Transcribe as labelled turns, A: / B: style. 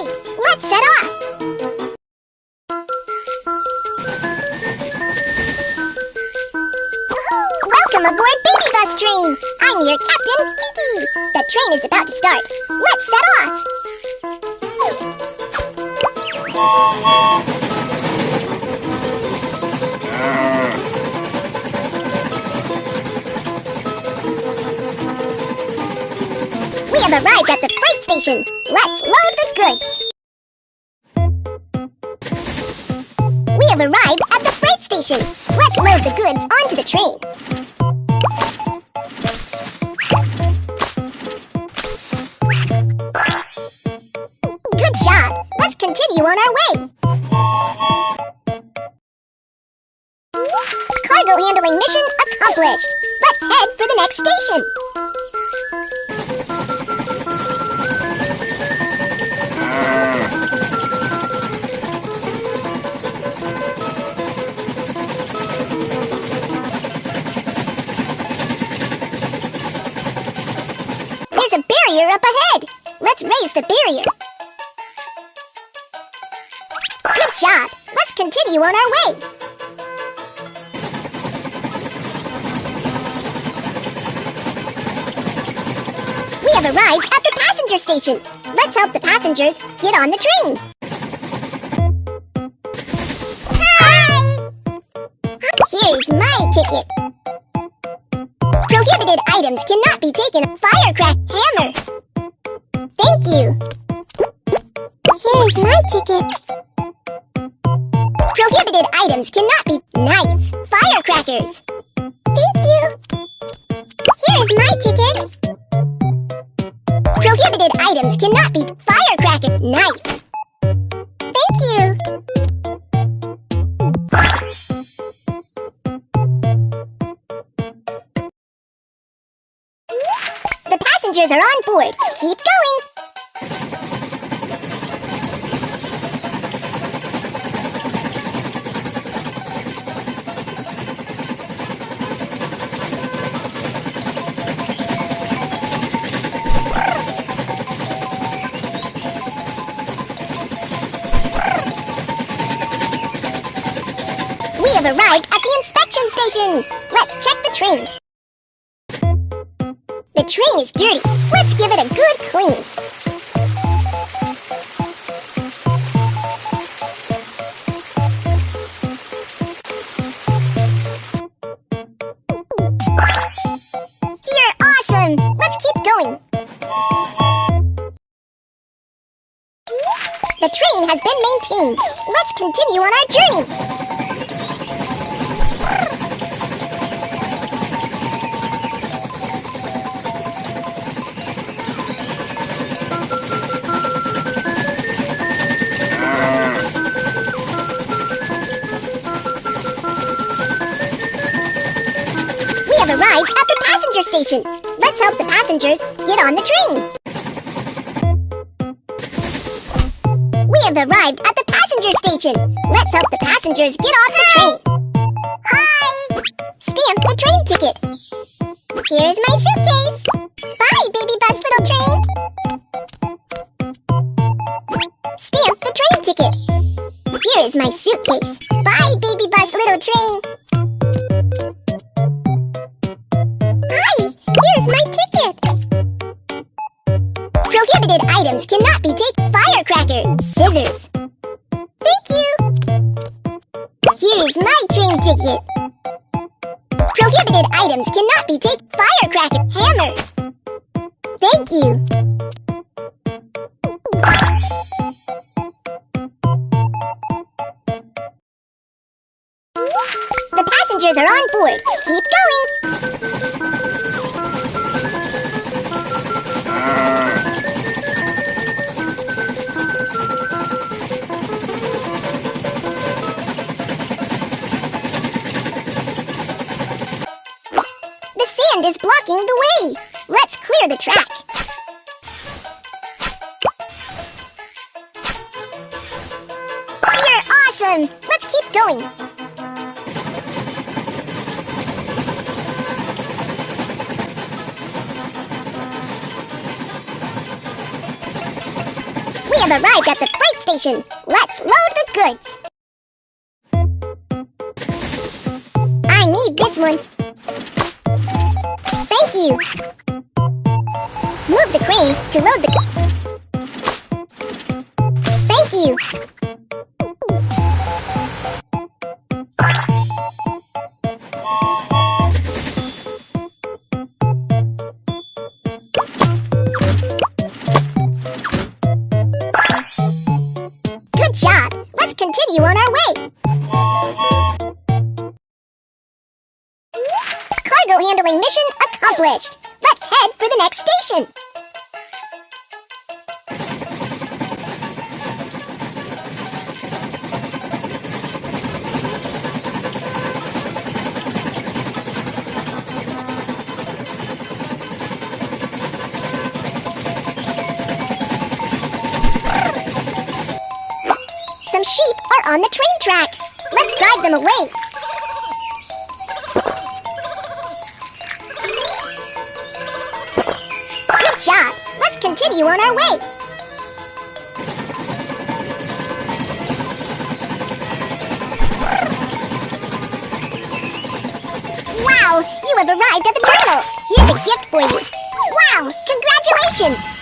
A: Great! Let's set off! Welcome aboard Baby Bus Train! I'm your captain, Kiki! The train is about to start. Let's set off! We have arrived at the freight station. Let's load the goods. We have arrived at the freight station. Let's load the goods onto the train. Good job. Let's continue on our way. Cargo handling mission accomplished. Let's head for the next station. There's a barrier up ahead. Let's raise the barrier. Good job. Let's continue on our way. We have arrived at the passenger station. Let's help the passengers get on the train. Hi! Here's my ticket. Prohibited items cannot be taken. Firecracker hammer. Thank you. Here's my ticket. Prohibited items cannot be. Knife. Firecrackers. Thank you. Here's my ticket. Prohibited items cannot be. Firecracker. Knife. Thank you. The passengers are on board. Keep going. We have arrived at the inspection station. Let's check the train. The train is dirty. Let's give it a good clean. You're awesome! Let's keep going. The train has been maintained. Let's continue on our journey. We have arrived at the passenger station. Let's help the passengers get on the train. We have arrived at the passenger station. Let's help the passengers get off the train. Hi! Stamp the train ticket. Here is my suitcase. Bye, baby bus little train. Stamp the train ticket. Here is my suitcase. Bye, baby bus little train. Here's my ticket! Prohibited items cannot be taken. Firecracker. Scissors. Thank you! Here is my train ticket. Prohibited items cannot be taken. Firecracker. Hammer. Thank you! The passengers are on board. Keep going! The sand is blocking the way. Let's clear the track. You're awesome! Let's keep going. We have arrived at the freight station. Let's load the goods. I need this one. Thank you. Move the crane to load the... Thank you. Good job. Let's continue on our way. Cargo handling mission accomplished. Let's head for the next station. Some sheep are on the train track. Let's drive them away. Good job. Let's continue on our way. Wow, you have arrived at the terminal. Here's a gift for you. Wow, congratulations.